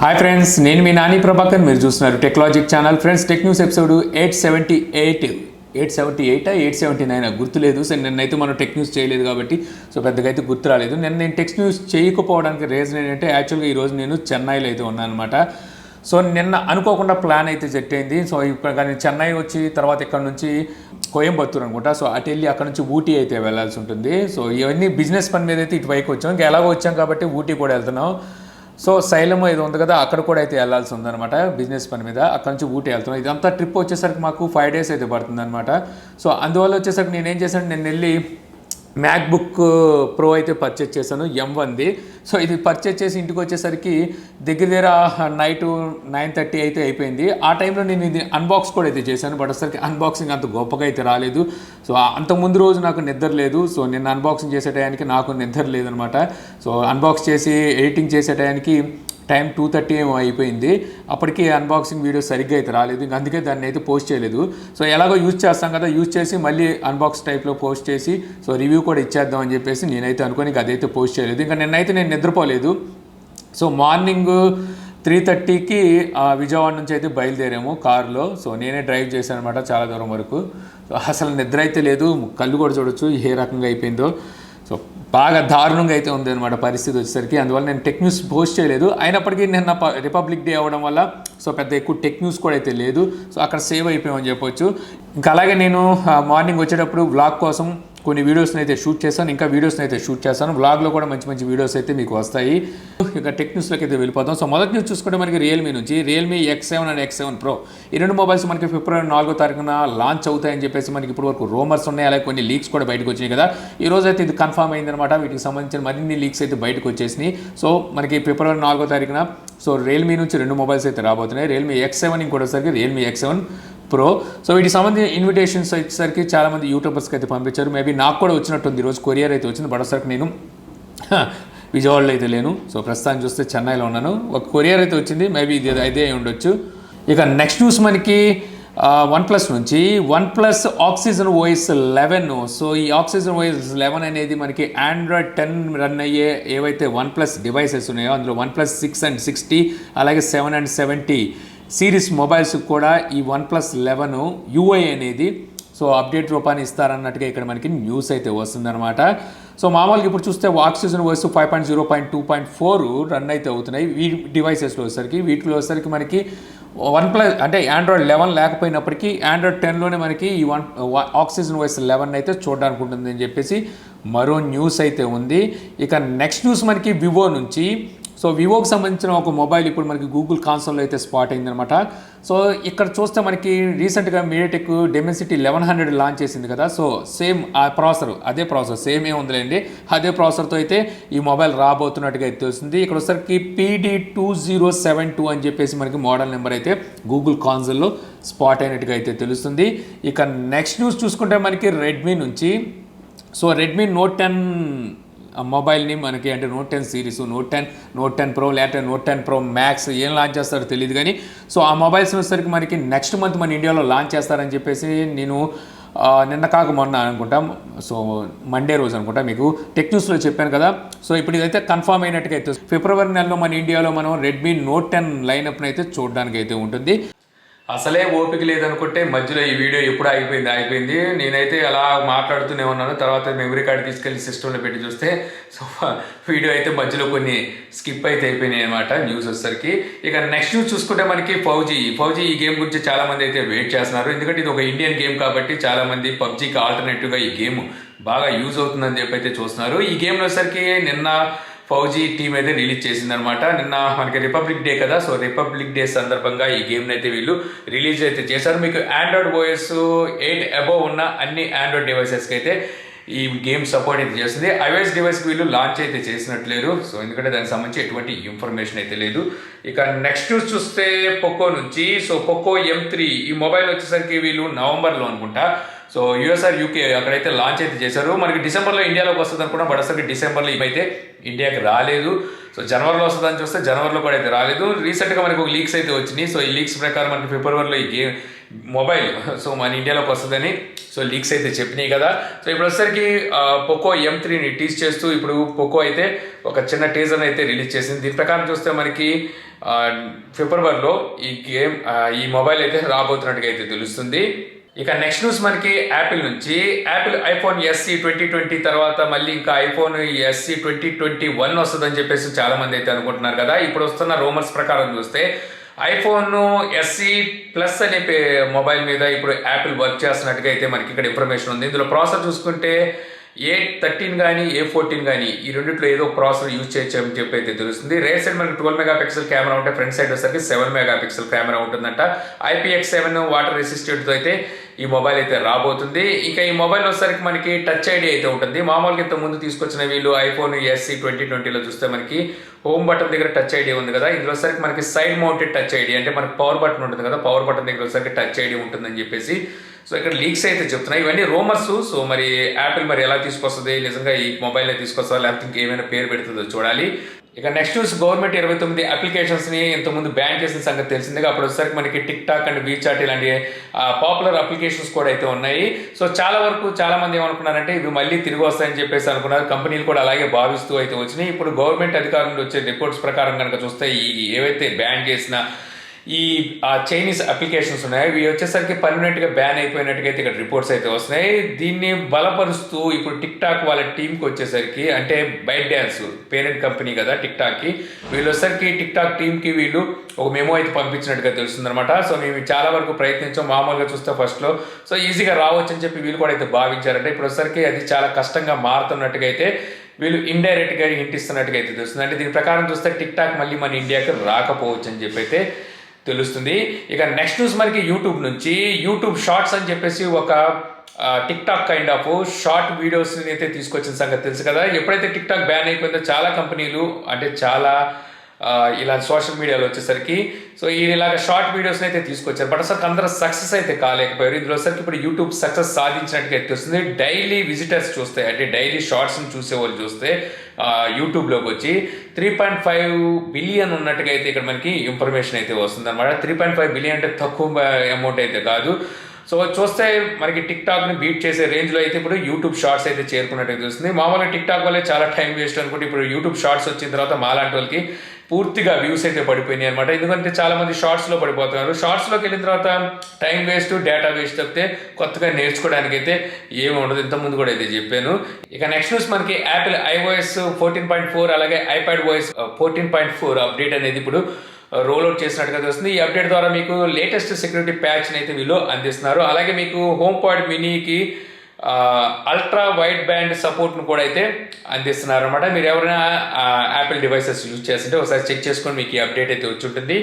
Hi friends, నేను మీ నాని ప్రభాకర్. మీరు చూస్తున్నారు technologic channel. Friends, tech news episode 878 గుర్తులేదు. సో నిన్నైతే మనం టెక్ న్యూస్ చేయలేదు కాబట్టి పెద్దగా అయితే గుర్తు రాలేదు. నేను టెక్ న్యూస్ చేయకపోవడానికి రీజన్ ఏంటంటే యాక్చువల్గా ఈరోజు నేను చెన్నైలో అయితే ఉన్నాను అనమాట. సో నిన్న అనుకోకుండా ప్లాన్ అయితే సెట్ అయింది. సో ఇక్కడ కానీ చెన్నై వచ్చి తర్వాత ఇక్కడ నుంచి కోయంబత్తూరు అనుకుంటా. సో అటు వెళ్ళి అక్కడ నుంచి ఊటీ అయితే వెళ్ళాల్సి ఉంటుంది. సో ఇవన్నీ బిజినెస్ పని మీద అయితే ఇటువైపు వచ్చాం. ఇంకా ఎలాగో వచ్చాం కాబట్టి ఊటీ కూడా వెళ్తున్నాం. సో శైలం ఇది ఉంది కదా, అక్కడ కూడా అయితే వెళ్ళాల్సి ఉందన్నమాట బిజినెస్ పని మీద. అక్కడ నుంచి ఊటీ వెళ్తున్నాం. ఇదంతా ట్రిప్ వచ్చేసరికి మాకు 5 days అయితే పడుతుంది అనమాట. సో అందువల్ల వచ్చేసరికి నేనేం చేశాను, నేను వెళ్ళి మ్యాక్బుక్ ప్రో అయితే పర్చేజ్ చేశాను, M1ది. సో ఇది పర్చేజ్ చేసి ఇంటికి వచ్చేసరికి దగ్గర నైట్ 9:30 అయితే అయిపోయింది. ఆ టైంలో నేను ఇది అన్బాక్స్ కూడా అయితే చేశాను. బట్ అసలుకి అన్బాక్సింగ్ అంత గొప్పగా అయితే రాలేదు. సో అంతకుముందు రోజు నాకు నిద్ర లేదు. సో నిన్న అన్బాక్సింగ్ చేసే టయానికి నాకు నిద్ర లేదనమాట. సో అన్బాక్స్ చేసి ఎడిటింగ్ చేసే టయానికి టైం 2:30 ఏమో అయిపోయింది. అప్పటికి అన్బాక్సింగ్ వీడియో సరిగ్గా అయితే రాలేదు. ఇంక అందుకే దాన్ని అయితే పోస్ట్ చేయలేదు. సో ఎలాగో యూజ్ చేస్తాం కదా, యూజ్ చేసి మళ్ళీ అన్బాక్స్ టైప్లో పోస్ట్ చేసి సో రివ్యూ కూడా ఇచ్చేద్దాం అని చెప్పేసి నేనైతే అనుకోని అదైతే పోస్ట్ చేయలేదు. ఇంకా నిన్నైతే నేను నిద్రపోలేదు. సో మార్నింగ్ 3:30కి విజయవాడ నుంచి అయితే బయలుదేరాము కారులో. సో నేనే డ్రైవ్ చేశాను అనమాట చాలా దూరం వరకు. సో అసలు నిద్ర అయితే లేదు, కళ్ళు కూడా చూడొచ్చు ఏ రకంగా అయిపోయిందో. సో బాగా దారుణంగా అయితే ఉంది అనమాట పరిస్థితి వచ్చేసరికి. అందువల్ల నేను టెక్ న్యూస్ పోస్ట్ చేయలేదు. అయినప్పటికీ నిన్న రిపబ్లిక్ డే అవ్వడం వల్ల సో పెద్ద ఎక్కువ టెక్ న్యూస్ కూడా అయితే లేదు. సో అక్కడ సేవ్ అయిపోయామని చెప్పొచ్చు. ఇంకా అలాగే నేను మార్నింగ్ వచ్చేటప్పుడు వ్లాగ్ కోసం కొన్ని వీడియోస్ని అయితే షూట్ చేశాను. ఇంకా వీడియోస్ని అయితే షూట్ చేశాను. వ్లాగ్లో కూడా మంచి మంచి వీడియోస్ అయితే మీకు వస్తాయి. ఇక టెక్ న్యూస్లోకి అయితే వెళ్ళిపోతాం. సో మొదటి న్యూస్ చూసుకుంటే మనకి రియల్మీ నుంచి Realme X7 and X7 Pro ఈ రెండు మొబైల్స్ మనకి ఫిబ్రవరి 4వ తారీఖున లాంచ్ అవుతాయని చెప్పేసి మనకి ఇప్పుడు వరకు రూమర్స్ ఉన్నాయి. అలాగే కొన్ని లీక్స్ కూడా బయటకు వచ్చినాయి కదా. ఈ రోజు అయితే ఇది కన్ఫర్మ్ అయిందనమాట. వీటికి సంబంధించిన మరిన్ని లీక్స్ అయితే బయటకు వచ్చేసినాయి. సో మనకి ఫిబ్రవరి 4వ తారీఖున సో రియల్మీ నుంచి రెండు మొబైల్స్ అయితే రాబోతున్నాయి. రియల్మీ X7 ఇంకోటిసరికి రియల్మీ X7 Pro. సో వీటికి సంబంధించిన ఇన్విటేషన్స్ వచ్చేసరికి చాలామంది యూట్యూబర్స్కి అయితే పంపించారు. మేబీ నాకు కూడా వచ్చినట్టుంది. ఈరోజు కొరియర్ అయితే వచ్చింది. బట్ వచ్చేసరికి నేను విజయవాడలో అయితే లేను. సో ప్రస్తుతానికి చూస్తే చెన్నైలో ఉన్నాను. ఒక కొరియర్ అయితే వచ్చింది. మేబీ ఇది అదే ఉండొచ్చు. ఇక నెక్స్ట్ న్యూస్ మనకి OnePlus నుంచి OnePlus Oxygen OS 11. సో ఈ Oxygen OS 11 అనేది మనకి Android 10 రన్ అయ్యే ఏవైతే OnePlus డివైసెస్ ఉన్నాయో అందులో OnePlus 6 and 60 అలాగే 7 and 70 సిరీస్ మొబైల్స్ కూడా ఈ OnePlus 11 UI అనేది సో అప్డేట్ రూపాన్ని ఇస్తారన్నట్టుగా ఇక్కడ మనకి న్యూస్ అయితే వస్తుందన్నమాట. సో మామూలుగా ఇప్పుడు చూస్తే Oxygen OS 5.0.2.4 రన్ అయితే అవుతున్నాయి ఈ డివైసెస్లో వచ్చేసరికి. వీటిలో వచ్చేసరికి మనకి OnePlus అంటే Android 11 లేకపోయినప్పటికీ Android 10లోనే మనకి ఈ Oxygen OS 11 అయితే చూడడానికి ఉంటుంది అని చెప్పేసి మరో న్యూస్ అయితే ఉంది. ఇక నెక్స్ట్ న్యూస్ మనకి వివో నుంచి. సో వివోకి సంబంధించిన ఒక మొబైల్ ఇప్పుడు మనకి గూగుల్ కాన్సోల్లో అయితే స్పాట్ అయిందనమాట. సో ఇక్కడ చూస్తే మనకి రీసెంట్గా మీడియాటెక్ డెమెన్సిటీ 1100 లాంచ్ చేసింది కదా. సో సేమ్ ఆ ప్రాసెసర్ అదే ప్రాసెసర్ సేమ్ ఉందిలేండి. అదే ప్రాసెసర్తో అయితే ఈ మొబైల్ రాబోతున్నట్టుగా అయితే తెలుస్తుంది. ఇక్కడ వచ్చేసరికి PD2072 అని చెప్పేసి మనకి మోడల్ నెంబర్ అయితే గూగుల్ కాన్సోల్లో స్పాట్ అయినట్టుగా అయితే తెలుస్తుంది. ఇక నెక్స్ట్ న్యూస్ చూసుకుంటే మనకి రెడ్మీ నుంచి. సో రెడ్మీ Note 10 మొబైల్ని మనకి అంటే Note 10 సిరీస్ Note 10 Pro లేకపోతే Note 10 Pro Max ఏం లాంచ్ చేస్తారో తెలియదు కానీ సో ఆ మొబైల్స్ వచ్చేసరికి మనకి నెక్స్ట్ మంత్ మన ఇండియాలో లాంచ్ చేస్తారని చెప్పేసి నేను నిన్న కాక మొన్న అనుకుంటాం. సో మండే రోజు అనుకుంటా మీకు టెక్ న్యూస్లో చెప్పాను కదా. సో ఇప్పుడు ఇదైతే కన్ఫర్మ్ అయినట్టుగా అయితే ఫిబ్రవరి నెలలో మన ఇండియాలో మనం రెడ్మీ Note 10 లైనప్ని అయితే చూడడానికి అయితే ఉంటుంది. అసలే ఓపిక లేదనుకుంటే మధ్యలో ఈ వీడియో ఎప్పుడు అయిపోయింది. నేనైతే అలా మాట్లాడుతూనే ఉన్నాను. తర్వాత మెమరీ కార్డ్ తీసుకెళ్ళి సిస్టంలో పెట్టి చూస్తే సో వీడియో అయితే మధ్యలో కొన్ని స్కిప్ అయితే అయిపోయినాయి అనమాట న్యూస్ వచ్చేసరికి. ఇక నెక్స్ట్ న్యూస్ చూసుకుంటే మనకి FAU-G ఈ గేమ్ గురించి చాలామంది అయితే వెయిట్ చేస్తున్నారు. ఎందుకంటే ఇది ఒక ఇండియన్ గేమ్ కాబట్టి చాలామంది పబ్జీకి ఆల్టర్నేటివ్గా ఈ గేమ్ బాగా యూజ్ అవుతుందని చెప్పి అయితే చూస్తున్నారు. ఈ గేమ్లో వచ్చేసరికి నిన్న FAU-G టీమ్ అయితే రిలీజ్ చేసిందనమాట. నిన్న మనకి రిపబ్లిక్ డే కదా. సో రిపబ్లిక్ డే సందర్భంగా ఈ గేమ్ని అయితే వీళ్ళు రిలీజ్ అయితే చేశారు. మీకు Android OS 8 అబోవ్ ఉన్న అన్ని Android డివైసెస్కి అయితే ఈ గేమ్ సపోర్ట్ అయితే చేస్తుంది. iOS డివైస్కి వీళ్ళు లాంచ్ అయితే చేసినట్లేరు. సో ఎందుకంటే దానికి సంబంధించి ఎటువంటి ఇన్ఫర్మేషన్ అయితే లేదు. ఇక నెక్స్ట్ న్యూస్ చూస్తే Poco నుంచి. సో Poco M3 ఈ మొబైల్ వచ్చేసరికి వీళ్ళు నవంబర్లో అనుకుంటా సో USA UK అక్కడైతే లాంచ్ అయితే చేశారు. మనకి డిసెంబర్లో ఇండియాలోకి వస్తుంది అనుకున్నాం. బట్ అసలు డిసెంబర్లో ఇవైతే ఇండియాకి రాలేదు. సో జనవరిలో వస్తుందని చూస్తే జనవరిలో కూడా అయితే రాలేదు. రీసెంట్గా మనకు ఒక లీక్స్ అయితే వచ్చినాయి. సో ఈ లీక్స్ ప్రకారం మనకి ఫిబ్రవరిలో ఈ గేమ్ మొబైల్ సో మన ఇండియాలోకి వస్తుందని సో లీక్స్ అయితే చెప్పినాయి కదా. సో ఇప్పుడు వచ్చేసరికి Poco M3ని టీజ్ చేస్తూ ఇప్పుడు Poco అయితే ఒక చిన్న టీజర్ అయితే రిలీజ్ చేసింది. దీని ప్రకారం చూస్తే మనకి ఫిబ్రవరిలో ఈ మొబైల్ అయితే రాబోతున్నట్టుగా అయితే తెలుస్తుంది. ఇక నెక్స్ట్ న్యూస్ మనకి యాపిల్ నుంచి. యాపిల్ ఐఫోన్ ఎస్సీ 2020 తర్వాత మళ్ళీ ఇంకా ఐఫోన్ ఎస్సీ 2021 వస్తుందని చెప్పేసి చాలా మంది అయితే అనుకుంటున్నారు కదా. ఇప్పుడు వస్తున్న రూమర్స్ ప్రకారం చూస్తే ఐఫోన్ ఎస్సీ ప్లస్ అనే మొబైల్ మీద ఇప్పుడు యాపిల్ వర్క్ చేస్తున్నట్టుగా అయితే మనకి ఇక్కడ ఇన్ఫర్మేషన్ ఉంది. ఇందులో ప్రాసెసర్ చూసుకుంటే A13 కానీ A14 కానీ ఈ రెండిట్లో ఏదో ప్రాసెసర్ యూజ్ చేయొచ్చు అని చెప్పి అయితే తెలుస్తుంది. రేర్ సైడ్ మనకి 12 మెగాపిక్సెల్ కెమెరా ఉంటే ఫ్రంట్ సైడ్ వచ్చేసరికి 7 మెగాపిక్సెల్ కెమెరా ఉంటుందంట. IPX7 వాటర్ రెసిస్టెంట్తో అయితే ఈ మొబైల్ అయితే రాబోతుంది. ఇంకా ఈ మొబైల్ వచ్చేసరికి మనకి టచ్ ఐడి అయితే ఉంటుంది. మామూలుగా ఇంత ముందు తీసుకొచ్చిన వీళ్ళు ఐఫోన్ ఎస్సీ 2020లో చూస్తే మనకి హోమ్ బటన్ దగ్గర టచ్ ఐడి ఉంది కదా, ఇందులో వచ్చేసరికి మనకి సైడ్ మౌంటెడ్ టచ్ ఐడి అంటే మనకి పవర్ బటన్ ఉంటుంది కదా, పవర్ బటన్ దగ్గర వచ్చేసరికి టచ్ ఐడి ఉంటుందని చెప్పేసి సో ఇక్కడ లీక్స్ అయితే చెప్తున్నాయి. ఇవన్నీ రూమర్స్. సో మరి యాపిల్ మరి ఎలా తీసుకొస్తుంది, నిజంగా ఈ మొబైల్ తీసుకొస్తుందా లేకపోతే ఇంకేమైనా పేరు పెడుతుందో చూడాలి. ఇక నెక్స్ట్ న్యూస్, గవర్నమెంట్ 29 అప్లికేషన్స్ని ఇంతకుముందు బ్యాన్ చేసిన సంగతి తెలిసిందిగా. అప్పుడు వచ్చేసరికి మనకి టిక్టాక్ అండ్ వీచాట్ ఇలాంటి పాపులర్ అప్లికేషన్స్ కూడా అయితే ఉన్నాయి. సో చాలా మంది ఏమనుకున్నారంటే ఇవి మళ్ళీ తిరిగి వస్తాయని చెప్పేసి అనుకున్నారు. కంపెనీలు కూడా అలాగే భావిస్తూ అయితే వచ్చినాయి. ఇప్పుడు గవర్నమెంట్ అధికారుల నుండి వచ్చే రిపోర్ట్స్ ప్రకారం కనుక చూస్తే ఏవైతే బ్యాన్ చేసిన ఈ చైనీస్ అప్లికేషన్స్ ఉన్నాయి ఇవి వచ్చేసరికి పర్మనెంట్గా బ్యాన్ అయిపోయినట్టుగా అయితే ఇక్కడ రిపోర్ట్స్ అయితే వస్తున్నాయి. దీన్ని బలపరుస్తూ ఇప్పుడు టిక్టాక్ వాళ్ళ టీంకి వచ్చేసరికి, అంటే బైట్ డ్యాన్స్ పేరెంట్ కంపెనీ కదా టిక్టాక్కి, వీళ్ళు వచ్చేసరికి టిక్టాక్ టీంకి వీళ్ళు ఒక మెమో అయితే పంపించినట్టుగా తెలుస్తుంది అనమాట. సో మేము చాలా వరకు ప్రయత్నించాం, మామూలుగా చూస్తే ఫస్ట్లో సో ఈజీగా రావచ్చు అని చెప్పి వీళ్ళు కూడా అయితే భావించారంటే ఇప్పుడు వచ్చేసరికి అది చాలా కష్టంగా మారుతున్నట్టుగా అయితే వీళ్ళు ఇండైరెక్ట్గా హింట్ ఇస్తున్నట్టుగా అయితే తెలుస్తుంది. అంటే దీని ప్రకారం చూస్తే టిక్టాక్ మళ్ళీ మన ఇండియాకి రాకపోవచ్చు అని చెప్పి అయితే తెలుస్తుంది. ఇక నెక్స్ట్ న్యూస్ మనకి యూట్యూబ్ నుంచి. యూట్యూబ్ షార్ట్స్ అని చెప్పేసి ఒక టిక్టాక్ కైండ్ ఆఫ్ షార్ట్ వీడియోస్ని అయితే తీసుకొచ్చిన సంగతి తెలుసు కదా. ఎప్పుడైతే టిక్టాక్ బ్యాన్ అయిపోయిందో చాలా కంపెనీలు అంటే చాలా ఇలా సోషల్ మీడియాలో వచ్చేసరికి సో ఇలాగ షార్ట్ వీడియోస్ని అయితే తీసుకొచ్చారు. బట్ అసలు అందరూ సక్సెస్ అయితే కాలేకపోయారు. ఇందులో వచ్చేసరికి ఇప్పుడు యూట్యూబ్ సక్సెస్ సాధించినట్టుగా తెలుస్తుంది. డైలీ విజిటర్స్ చూస్తే, అంటే డైలీ షార్ట్స్ని చూసే వాళ్ళు చూస్తే యూట్యూబ్లోకి వచ్చి 3.5 బిలియన్ ఉన్నట్టుగా అయితే ఇక్కడ మనకి ఇన్ఫర్మేషన్ అయితే వస్తుంది అనమాట. 3.5 బిలియన్ అంటే తక్కువ అమౌంట్ అయితే కాదు. సో చూస్తే మనకి టిక్టాక్ని బీట్ చేసే రేంజ్లో అయితే ఇప్పుడు యూట్యూబ్ షార్ట్స్ అయితే చేరుకున్నట్టు తెలుస్తుంది. మామూలుగా టిక్టాక్ వల్లే చాలా టైం వేస్ట్ అనుకుంటే ఇప్పుడు యూట్యూబ్ షార్ట్స్ వచ్చిన తర్వాత మాలాంటి వాళ్ళకి పూర్తిగా వ్యూస్ అయితే పడిపోయినాయి అనమాట. ఎందుకంటే చాలా మంది షార్ట్స్లో పడిపోతున్నారు. షార్ట్స్లోకి వెళ్ళిన తర్వాత టైం వేస్ట్, డేటా వేస్ట్ తప్పితే కొత్తగా నేర్చుకోవడానికి అయితే ఏమి ఉండదు. ఇంతకుముందు కూడా అయితే చెప్పాను. ఇక నెక్స్ట్ న్యూస్ మనకి యాపిల్ iOS 14.4 అలాగే iPadOS 14.4 అప్డేట్ అనేది ఇప్పుడు రోల్అవుట్ చేసినట్టుగా తెలుస్తుంది. ఈ అప్డేట్ ద్వారా మీకు లేటెస్ట్ సెక్యూరిటీ ప్యాచ్ని అయితే వీళ్ళు అందిస్తున్నారు. అలాగే మీకు హోమ్ పాడ్ మినీకి అల్ట్రా వైడ్ బ్యాండ్ సపోర్ట్ను కూడా అయితే అందిస్తున్నారు అనమాట. మీరు ఎవరైనా యాపిల్ డివైసెస్ యూజ్ చేస్తుంటే ఒకసారి చెక్ చేసుకొని మీకు ఈ అప్డేట్ అయితే వచ్చి ఉంటుంది.